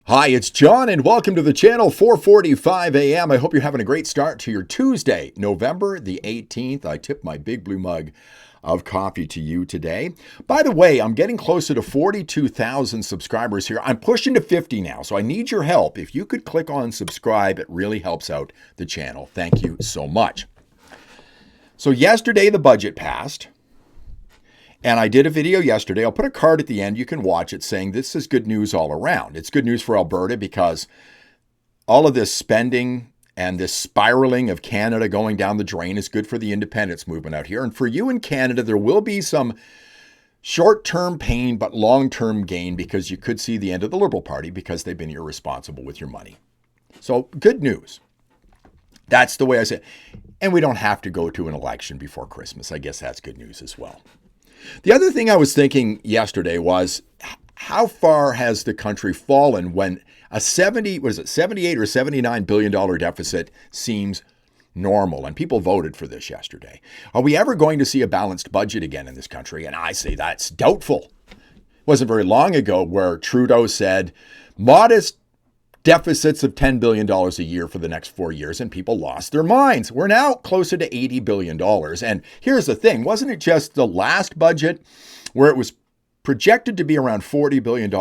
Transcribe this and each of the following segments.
Hi, it's John, and welcome to the channel, 4:45 a.m. I hope you're having a great start to your Tuesday, November the 18th. I tip my big blue mug of coffee to you today. By the way, I'm getting closer to 42,000 subscribers here. I'm pushing to 50 now, so I need your help. If you could click on subscribe, it really helps out the channel. Thank you so much. So yesterday, the budget passed. And I did a video yesterday. I'll put a card at the end. You can watch it saying this is good news all around. It's good news for Alberta because all of this spending and this spiraling of Canada going down the drain is good for the independence movement out here. And for you in Canada, there will be some short-term pain, but long-term gain because you could see the end of the Liberal Party because they've been irresponsible with your money. So good news. That's the way I say it. And we don't have to go to an election before Christmas. I guess that's good news as well. The other thing I was thinking yesterday was how far has the country fallen when a 78 or $79 billion deficit seems normal? And people voted for this yesterday. Are we ever going to see a balanced budget again in this country? And I say that's doubtful. It wasn't very long ago where Trudeau said modest deficits of $10 billion a year for the next 4 years, and people lost their minds. We're now closer to $80 billion. And here's the thing, wasn't it just the last budget where it was projected to be around $40 billion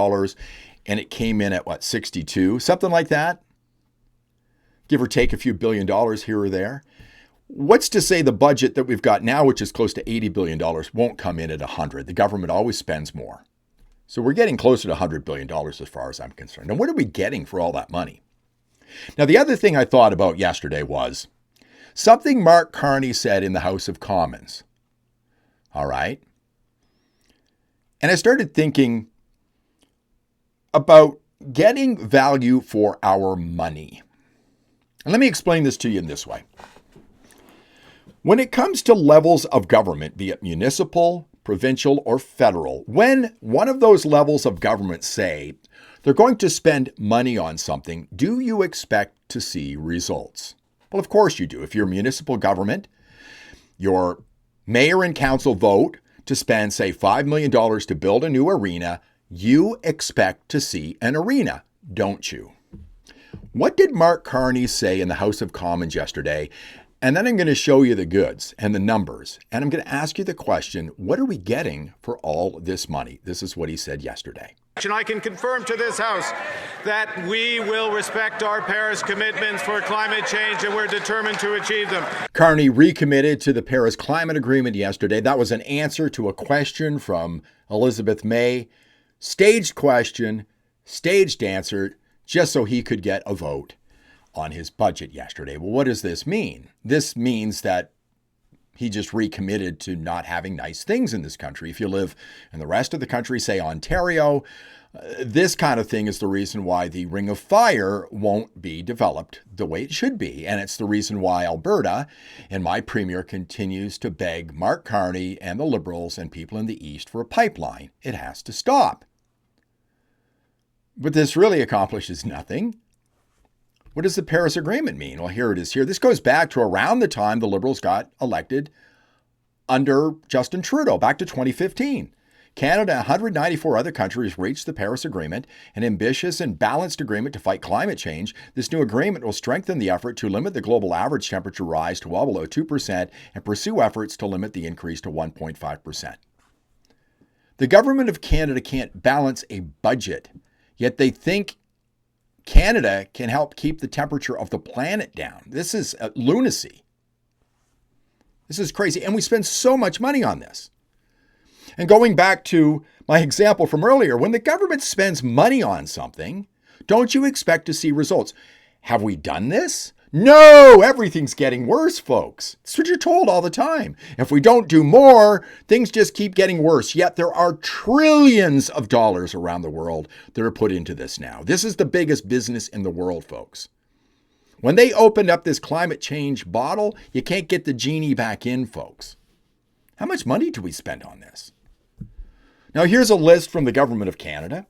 and it came in at 62, something like that? Give or take a few billion dollars here or there. What's to say the budget that we've got now, which is close to $80 billion, won't come in at 100? The government always spends more. So we're getting closer to $100 billion as far as I'm concerned. And what are we getting for all that money? Now, the other thing I thought about yesterday was something Mark Carney said in the House of Commons. All right. And I started thinking about getting value for our money. And let me explain this to you in this way. When it comes to levels of government, be it municipal, provincial, or federal, when one of those levels of government say they're going to spend money on something, do you expect to see results? Well, of course you do. If you're municipal government, your mayor and council vote to spend, say, $5 million to build a new arena, you expect to see an arena, don't you? What did Mark Carney say in the House of Commons yesterday? And then I'm going to show you the goods and the numbers. And I'm going to ask you the question, what are we getting for all this money? This is what he said yesterday. And I can confirm to this House that we will respect our Paris commitments for climate change and we're determined to achieve them. Carney recommitted to the Paris Climate Agreement yesterday. That was an answer to a question from Elizabeth May. Staged question, staged answer, just so he could get a vote on his budget yesterday. Well, what does this mean? This means that he just recommitted to not having nice things in this country. If you live in the rest of the country, say Ontario, this kind of thing is the reason why the Ring of Fire won't be developed the way it should be. And it's the reason why Alberta and my premier continues to beg Mark Carney and the Liberals and people in the East for a pipeline. It has to stop. But this really accomplishes nothing. What does the Paris Agreement mean? Well, here it is here. This goes back to around the time the Liberals got elected under Justin Trudeau, back to 2015. Canada and 194 other countries reached the Paris Agreement, an ambitious and balanced agreement to fight climate change. This new agreement will strengthen the effort to limit the global average temperature rise to well below 2% and pursue efforts to limit the increase to 1.5%. The government of Canada can't balance a budget, yet they think Canada can help keep the temperature of the planet down. This is lunacy. This is crazy. And we spend so much money on this. And going back to my example from earlier, when the government spends money on something, don't you expect to see results? Have we done this? No, everything's getting worse, folks. That's what you're told all the time. If we don't do more, things just keep getting worse. Yet there are trillions of dollars around the world that are put into this now. This is the biggest business in the world, folks. When they opened up this climate change bottle, you can't get the genie back in, folks. How much money do we spend on this? Now, here's a list from the government of Canada.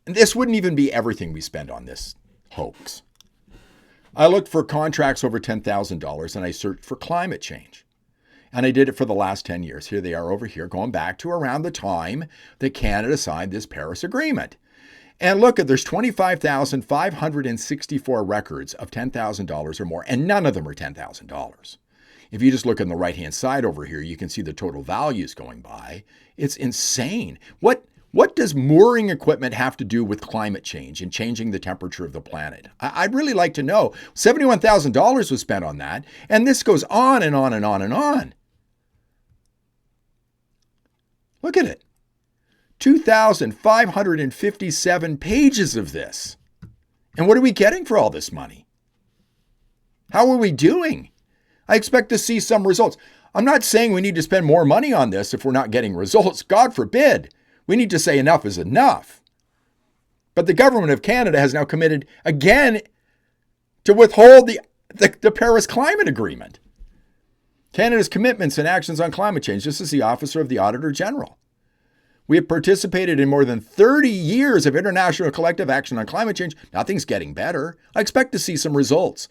And this wouldn't even be everything we spend on this hoax. I looked for contracts over $10,000 and I searched for climate change. And I did it for the last 10 years. Here they are over here, going back to around the time that Canada signed this Paris Agreement. And look, there's 25,564 records of $10,000 or more, and none of them are $10,000. If you just look on the right-hand side over here, you can see the total values going by. It's insane. What does mooring equipment have to do with climate change and changing the temperature of the planet? I'd really like to know. $71,000 was spent on that, and this goes on and on and on and on. Look at it. 2,557 pages of this. And what are we getting for all this money? How are we doing? I expect to see some results. I'm not saying we need to spend more money on this if we're not getting results. God forbid. We need to say enough is enough. But the government of Canada has now committed again to withhold the Paris Climate Agreement. Canada's commitments and actions on climate change. This is the Officer of the Auditor General. We have participated in more than 30 years of international collective action on climate change. Nothing's getting better. I expect to see some results.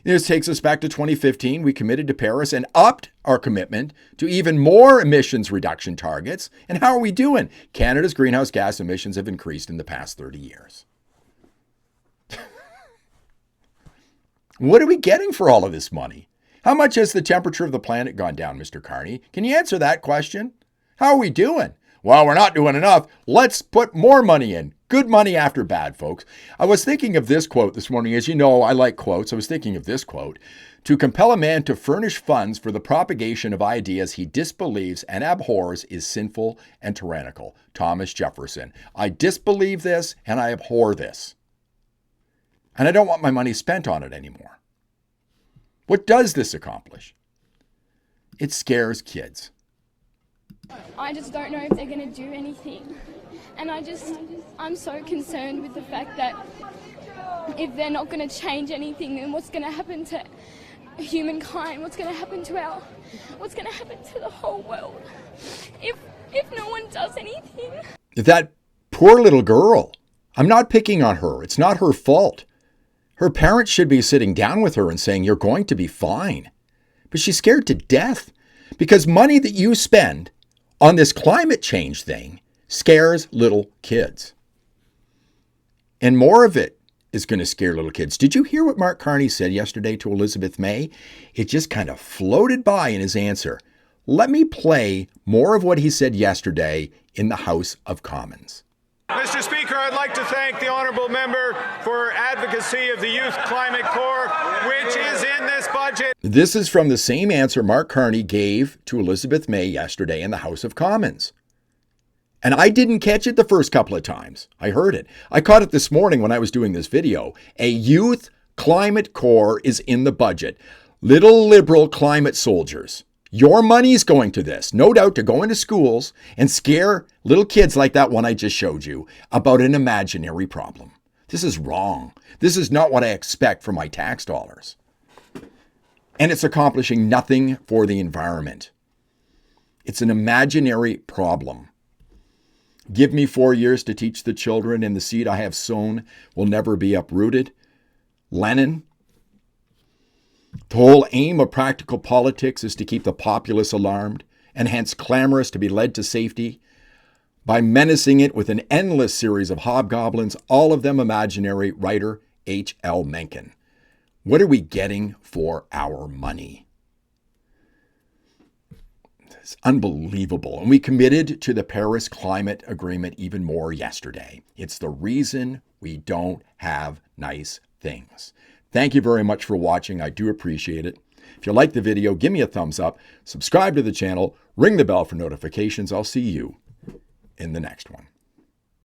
This takes us back to 2015. We committed to Paris and upped our commitment to even more emissions reduction targets. And how are we doing? Canada's greenhouse gas emissions have increased in the past 30 years. What are we getting for all of this money? How much has the temperature of the planet gone down, Mr. Carney? Can you answer that question? How are we doing? Well, we're not doing enough. Let's put more money in. Good money after bad, folks. I was thinking of this quote this morning. As you know, I like quotes. I was thinking of this quote. To compel a man to furnish funds for the propagation of ideas he disbelieves and abhors is sinful and tyrannical. Thomas Jefferson. I disbelieve this and I abhor this. And I don't want my money spent on it anymore. What does this accomplish? It scares kids. I just don't know if they're going to do anything. And I'm so concerned with the fact that if they're not going to change anything, then what's going to happen to humankind? What's going to happen to the whole world if no one does anything? That poor little girl. I'm not picking on her. It's not her fault. Her parents should be sitting down with her and saying, you're going to be fine. But she's scared to death because money that you spend on this climate change thing scares little kids. And more of it is going to scare little kids. Did you hear what Mark Carney said yesterday to Elizabeth May? It just kind of floated by in his answer. Let me play more of what he said yesterday in the House of Commons. Mr. Speaker, I'd like to thank the honourable member for advocacy of the Youth Climate Corps, which is in this budget. This is from the same answer Mark Carney gave to Elizabeth May yesterday in the House of Commons. And I didn't catch it the first couple of times. I heard it. I caught it this morning when I was doing this video. A Youth Climate Corps is in the budget. Little liberal climate soldiers. Your money's going to this, no doubt, to go into schools and scare little kids like that one I just showed you about an imaginary problem. This is wrong. This is not what I expect from my tax dollars. And it's accomplishing nothing for the environment. It's an imaginary problem. Give me 4 years to teach the children, and the seed I have sown will never be uprooted. Lenin. The whole aim of practical politics is to keep the populace alarmed and hence clamorous to be led to safety by menacing it with an endless series of hobgoblins, all of them imaginary. Writer H.L. Mencken. What are we getting for our money? It's unbelievable. And we committed to the Paris Climate Agreement even more yesterday. It's the reason we don't have nice things. Thank you very much for watching. I do appreciate it. If you like the video, give me a thumbs up, subscribe to the channel, ring the bell for notifications. I'll see you in the next one.